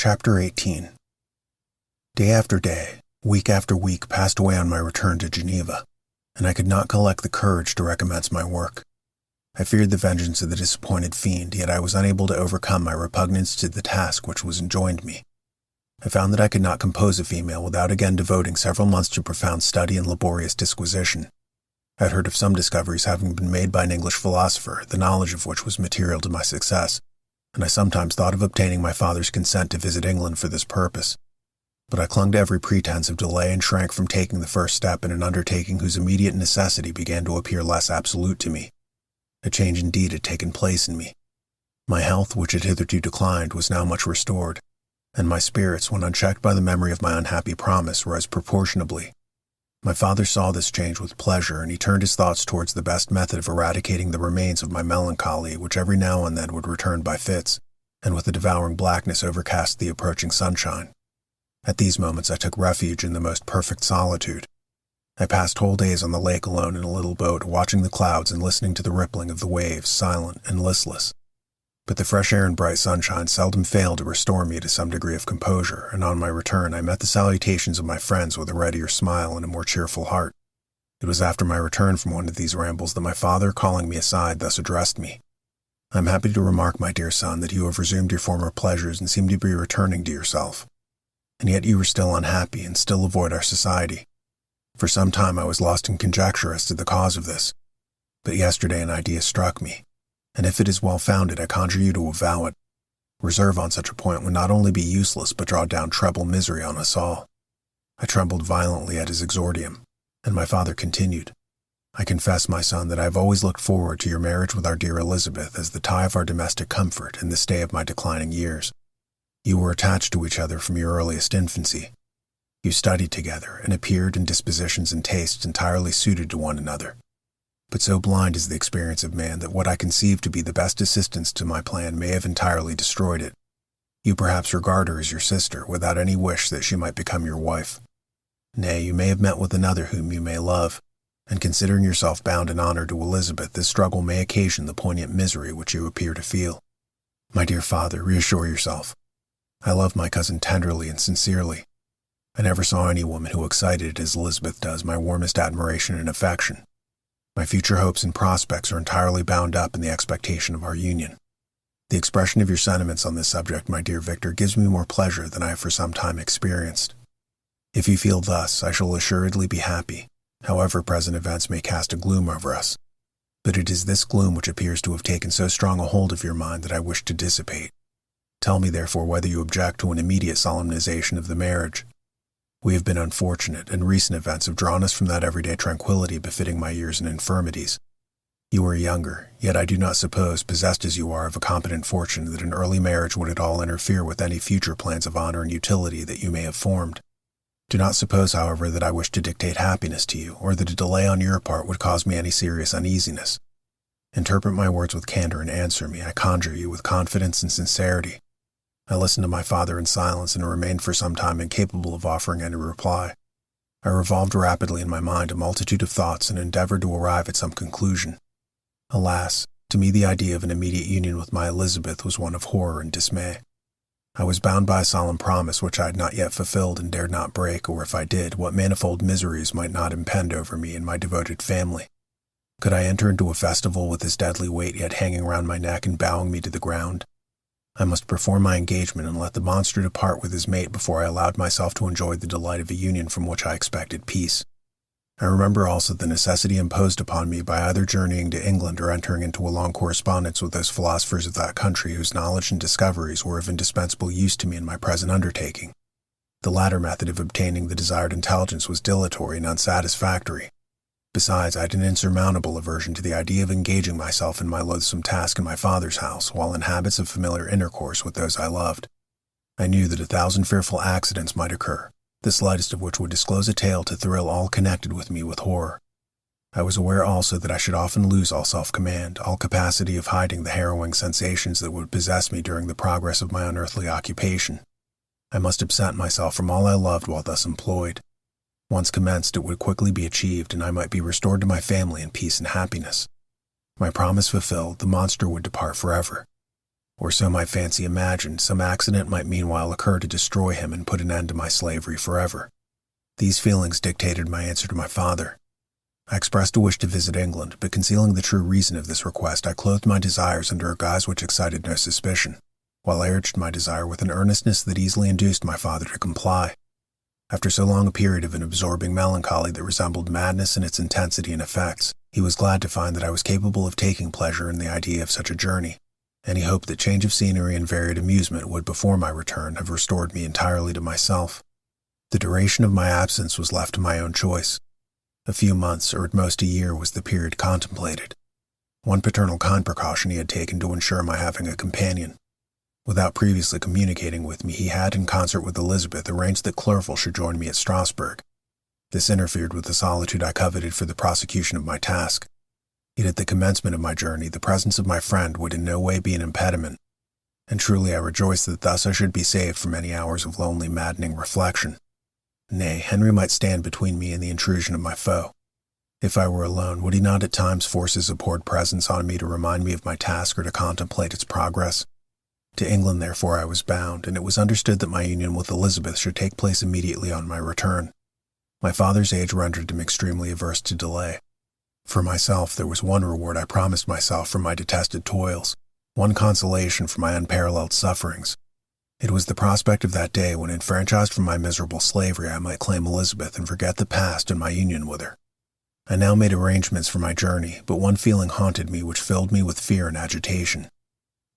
Chapter 18. Day after day, week after week passed away on my return to Geneva, and I could not collect the courage to recommence my work. I feared the vengeance of the disappointed fiend, yet I was unable to overcome my repugnance to the task which was enjoined me. I found that I could not compose a female without again devoting several months to profound study and laborious disquisition. I had heard of some discoveries having been made by an English philosopher, the knowledge of which was material to my success, and I sometimes thought of obtaining my father's consent to visit England for this purpose. But I clung to every pretense of delay and shrank from taking the first step in an undertaking whose immediate necessity began to appear less absolute to me. A change indeed had taken place in me. My health, which had hitherto declined, was now much restored, and my spirits, when unchecked by the memory of my unhappy promise, rose proportionably. My father saw this change with pleasure, and he turned his thoughts towards the best method of eradicating the remains of my melancholy, which every now and then would return by fits, and with a devouring blackness overcast the approaching sunshine. At these moments I took refuge in the most perfect solitude. I passed whole days on the lake alone in a little boat, watching the clouds and listening to the rippling of the waves, silent and listless. But the fresh air and bright sunshine seldom failed to restore me to some degree of composure, and on my return I met the salutations of my friends with a readier smile and a more cheerful heart. It was after my return from one of these rambles that my father, calling me aside, thus addressed me. "I am happy to remark, my dear son, that you have resumed your former pleasures and seem to be returning to yourself. And yet you are still unhappy and still avoid our society. For some time I was lost in conjecture as to the cause of this, but yesterday an idea struck me, and if it is well-founded, I conjure you to avow it. Reserve on such a point would not only be useless, but draw down treble misery on us all." I trembled violently at his exordium, and my father continued, "I confess, my son, that I have always looked forward to your marriage with our dear Elizabeth as the tie of our domestic comfort and the stay of my declining years. You were attached to each other from your earliest infancy. You studied together, and appeared in dispositions and tastes entirely suited to one another. But so blind is the experience of man that what I conceived to be the best assistance to my plan may have entirely destroyed it. You perhaps regard her as your sister, without any wish that she might become your wife. Nay, you may have met with another whom you may love, and considering yourself bound in honor to Elizabeth, this struggle may occasion the poignant misery which you appear to feel. My dear father, reassure yourself. I love my cousin tenderly and sincerely. I never saw any woman who excited, as Elizabeth does, my warmest admiration and affection. My future hopes and prospects are entirely bound up in the expectation of our union. The expression of your sentiments on this subject, my dear Victor, gives me more pleasure than I have for some time experienced. If you feel thus, I shall assuredly be happy, however present events may cast a gloom over us. But it is this gloom which appears to have taken so strong a hold of your mind that I wish to dissipate. Tell me, therefore, whether you object to an immediate solemnization of the marriage. We have been unfortunate, and recent events have drawn us from that everyday tranquility befitting my years and infirmities. You are younger, yet I do not suppose, possessed as you are of a competent fortune, that an early marriage would at all interfere with any future plans of honor and utility that you may have formed. Do not suppose, however, that I wish to dictate happiness to you, or that a delay on your part would cause me any serious uneasiness. Interpret my words with candor and answer me, I conjure you, with confidence and sincerity." I listened to my father in silence and remained for some time incapable of offering any reply. I revolved rapidly in my mind a multitude of thoughts and endeavored to arrive at some conclusion. Alas, to me the idea of an immediate union with my Elizabeth was one of horror and dismay. I was bound by a solemn promise which I had not yet fulfilled and dared not break, or if I did, what manifold miseries might not impend over me and my devoted family. Could I enter into a festival with this deadly weight yet hanging round my neck and bowing me to the ground? I must perform my engagement and let the monster depart with his mate before I allowed myself to enjoy the delight of a union from which I expected peace. I remember also the necessity imposed upon me by either journeying to England or entering into a long correspondence with those philosophers of that country whose knowledge and discoveries were of indispensable use to me in my present undertaking. The latter method of obtaining the desired intelligence was dilatory and unsatisfactory. Besides, I had an insurmountable aversion to the idea of engaging myself in my loathsome task in my father's house, while in habits of familiar intercourse with those I loved. I knew that 1,000 fearful accidents might occur, the slightest of which would disclose a tale to thrill all connected with me with horror. I was aware also that I should often lose all self-command, all capacity of hiding the harrowing sensations that would possess me during the progress of my unearthly occupation. I must absent myself from all I loved while thus employed. Once commenced, it would quickly be achieved, and I might be restored to my family in peace and happiness. My promise fulfilled, the monster would depart forever. Or so my fancy imagined. Some accident might meanwhile occur to destroy him and put an end to my slavery forever. These feelings dictated my answer to my father. I expressed a wish to visit England, but concealing the true reason of this request, I clothed my desires under a guise which excited no suspicion, while I urged my desire with an earnestness that easily induced my father to comply. After so long a period of an absorbing melancholy that resembled madness in its intensity and effects, he was glad to find that I was capable of taking pleasure in the idea of such a journey, and he hoped that change of scenery and varied amusement would, before my return, have restored me entirely to myself. The duration of my absence was left to my own choice. A few months, or at most a year, was the period contemplated. One paternal kind precaution he had taken to ensure my having a companion. Without previously communicating with me, he had, in concert with Elizabeth, arranged that Clerval should join me at Strasbourg. This interfered with the solitude I coveted for the prosecution of my task. Yet at the commencement of my journey, the presence of my friend would in no way be an impediment, and truly I rejoiced that thus I should be saved from many hours of lonely, maddening reflection. Nay, Henry might stand between me and the intrusion of my foe. If I were alone, would he not at times force his abhorred presence on me to remind me of my task or to contemplate its progress? To England, therefore, I was bound, and it was understood that my union with Elizabeth should take place immediately on my return. My father's age rendered him extremely averse to delay. For myself, there was one reward I promised myself for my detested toils, one consolation for my unparalleled sufferings. It was the prospect of that day when, enfranchised from my miserable slavery, I might claim Elizabeth and forget the past and my union with her. I now made arrangements for my journey, but one feeling haunted me which filled me with fear and agitation.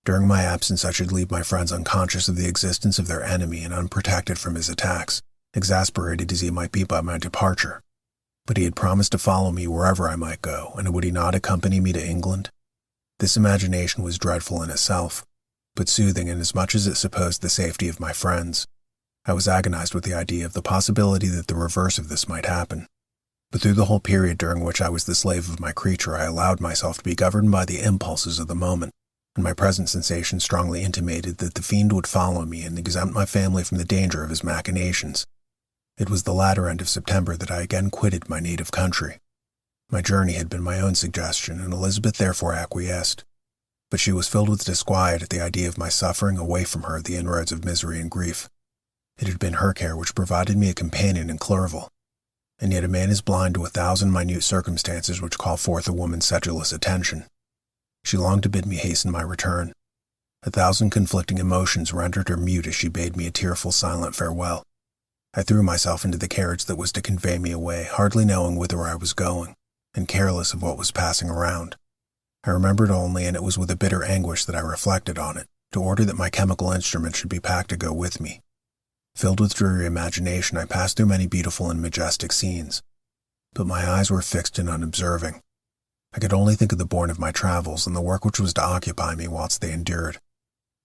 During my absence, I should leave my friends unconscious of the existence of their enemy and unprotected from his attacks, exasperated as he might be by my departure. But he had promised to follow me wherever I might go, and would he not accompany me to England? This imagination was dreadful in itself, but soothing inasmuch as it supposed the safety of my friends. I was agonized with the idea of the possibility that the reverse of this might happen. But through the whole period during which I was the slave of my creature, I allowed myself to be governed by the impulses of the moment, and my present sensation strongly intimated that the fiend would follow me and exempt my family from the danger of his machinations. It was the latter end of September that I again quitted my native country. My journey had been my own suggestion, and Elizabeth therefore acquiesced. But she was filled with disquiet at the idea of my suffering away from her the inroads of misery and grief. It had been her care which provided me a companion in Clerval, and yet a man is blind to 1,000 minute circumstances which call forth a woman's sedulous attention. She longed to bid me hasten my return. 1,000 conflicting emotions rendered her mute as she bade me a tearful, silent farewell. I threw myself into the carriage that was to convey me away, hardly knowing whither I was going, and careless of what was passing around. I remembered only, and it was with a bitter anguish that I reflected on it, to order that my chemical instrument should be packed to go with me. Filled with dreary imagination, I passed through many beautiful and majestic scenes, but my eyes were fixed and unobserving. I could only think of the bourne of my travels and the work which was to occupy me whilst they endured.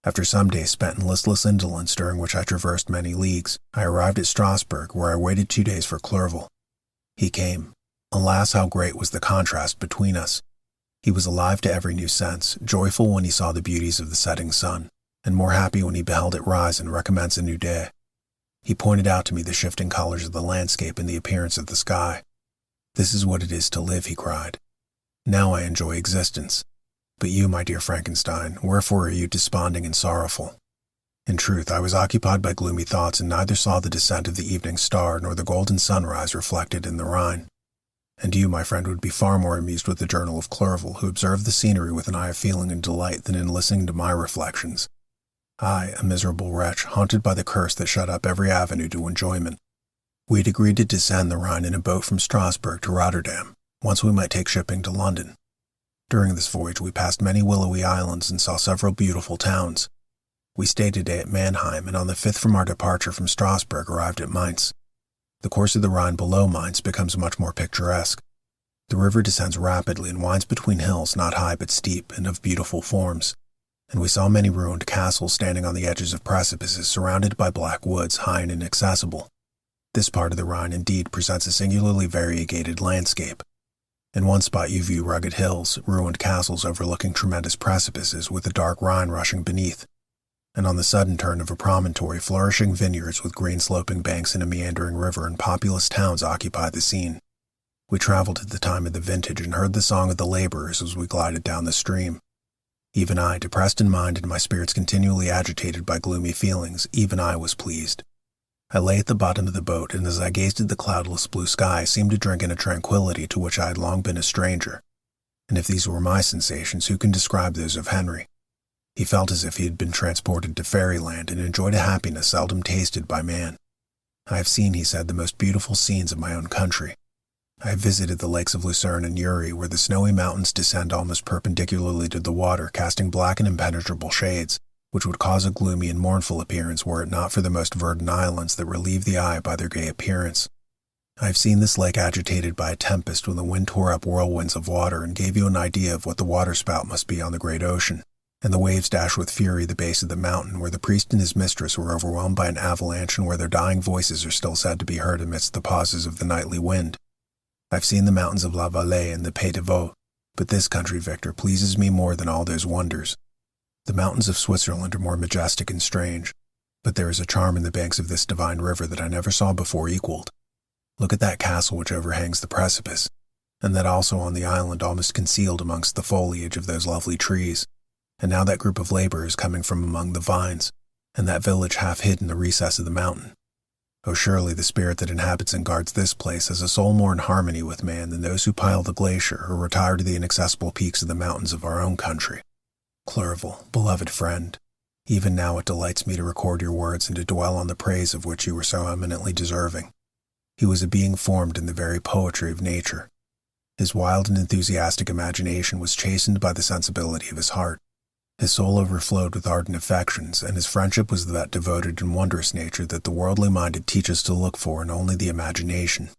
After some days spent in listless indolence, during which I traversed many leagues, I arrived at Strasbourg, where I waited 2 days for Clerval. He came. Alas, how great was the contrast between us! He was alive to every new sense, joyful when he saw the beauties of the setting sun, and more happy when he beheld it rise and recommence a new day. He pointed out to me the shifting colors of the landscape and the appearance of the sky. "This is what it is to live," he cried. "Now I enjoy existence. But you, my dear Frankenstein, wherefore are you desponding and sorrowful?" In truth, I was occupied by gloomy thoughts and neither saw the descent of the evening star nor the golden sunrise reflected in the Rhine. And you, my friend, would be far more amused with the journal of Clerval, who observed the scenery with an eye of feeling and delight, than in listening to my reflections. I, a miserable wretch, haunted by the curse that shut up every avenue to enjoyment. We had agreed to descend the Rhine in a boat from Strasbourg to Rotterdam, whence we might take shipping to London. During this voyage we passed many willowy islands and saw several beautiful towns. We stayed a day at Mannheim, and on the 5th from our departure from Strasbourg arrived at Mainz. The course of the Rhine below Mainz becomes much more picturesque. The river descends rapidly and winds between hills not high but steep and of beautiful forms, and we saw many ruined castles standing on the edges of precipices surrounded by black woods high and inaccessible. This part of the Rhine indeed presents a singularly variegated landscape. In one spot you view rugged hills, ruined castles overlooking tremendous precipices with the dark Rhine rushing beneath, and on the sudden turn of a promontory flourishing vineyards with green sloping banks and a meandering river and populous towns occupy the scene. We traveled at the time of the vintage and heard the song of the laborers as we glided down the stream. Even I, depressed in mind and my spirits continually agitated by gloomy feelings, even I was pleased. I lay at the bottom of the boat, and as I gazed at the cloudless blue sky, seemed to drink in a tranquility to which I had long been a stranger. And if these were my sensations, who can describe those of Henry? He felt as if he had been transported to fairyland and enjoyed a happiness seldom tasted by man. I have seen, he said, the most beautiful scenes of my own country. I have visited the lakes of Lucerne and Uri, where the snowy mountains descend almost perpendicularly to the water, casting black and impenetrable shades, which would cause a gloomy and mournful appearance were it not for the most verdant islands that relieve the eye by their gay appearance. I have seen this lake agitated by a tempest when the wind tore up whirlwinds of water and gave you an idea of what the waterspout must be on the great ocean, and the waves dashed with fury the base of the mountain, where the priest and his mistress were overwhelmed by an avalanche and where their dying voices are still said to be heard amidst the pauses of the nightly wind. I've seen the mountains of La Valais and the Pays de Vaud, but this country, Victor, pleases me more than all those wonders. The mountains of Switzerland are more majestic and strange, but there is a charm in the banks of this divine river that I never saw before equaled. Look at that castle which overhangs the precipice, and that also on the island almost concealed amongst the foliage of those lovely trees, and now that group of laborers coming from among the vines, and that village half hid in the recess of the mountain. Oh, surely the spirit that inhabits and guards this place has a soul more in harmony with man than those who pile the glacier or retire to the inaccessible peaks of the mountains of our own country. Clerval, beloved friend, even now it delights me to record your words and to dwell on the praise of which you were so eminently deserving. He was a being formed in the very poetry of nature. His wild and enthusiastic imagination was chastened by the sensibility of his heart. His soul overflowed with ardent affections, and his friendship was that devoted and wondrous nature that the worldly-minded teach us to look for in only the imagination.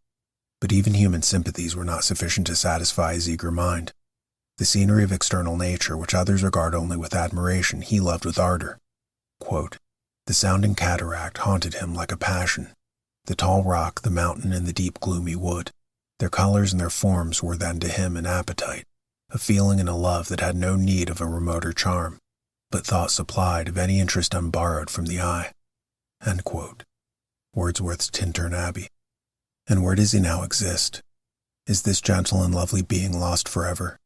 But even human sympathies were not sufficient to satisfy his eager mind. The scenery of external nature, which others regard only with admiration, he loved with ardor. Quote, the sounding cataract haunted him like a passion. The tall rock, the mountain, and the deep gloomy wood, their colors and their forms were then to him an appetite, a feeling and a love that had no need of a remoter charm, but thought supplied of any interest unborrowed from the eye. End quote. Wordsworth's Tintern Abbey. And where does he now exist? Is this gentle and lovely being lost forever?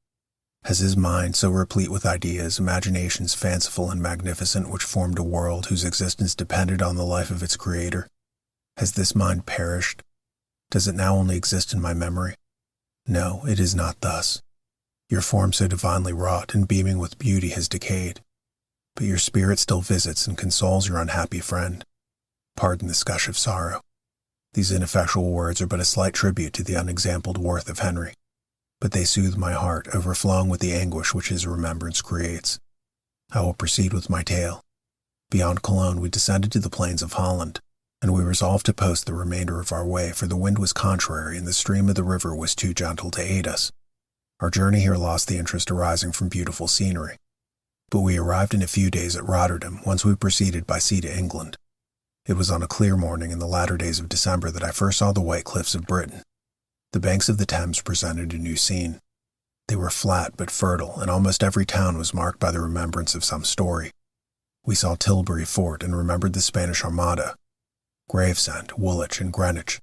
Has his mind, so replete with ideas, imaginations fanciful and magnificent, which formed a world whose existence depended on the life of its creator, has this mind perished? Does it now only exist in my memory? No, it is not thus. Your form so divinely wrought and beaming with beauty has decayed, but your spirit still visits and consoles your unhappy friend. Pardon this gush of sorrow. These ineffectual words are but a slight tribute to the unexampled worth of Henry, but they soothe my heart, overflowing with the anguish which his remembrance creates. I will proceed with my tale. Beyond Cologne we descended to the plains of Holland, and we resolved to post the remainder of our way, for the wind was contrary and the stream of the river was too gentle to aid us. Our journey here lost the interest arising from beautiful scenery, but we arrived in a few days at Rotterdam, whence we proceeded by sea to England. It was on a clear morning in the latter days of December that I first saw the white cliffs of Britain. The banks of the Thames presented a new scene. They were flat but fertile, and almost every town was marked by the remembrance of some story. We saw Tilbury Fort and remembered the Spanish Armada, Gravesend, Woolwich, and Greenwich,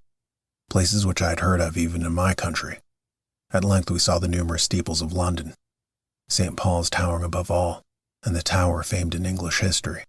places which I had heard of even in my country. At length we saw the numerous steeples of London, St. Paul's towering above all, and the Tower famed in English history.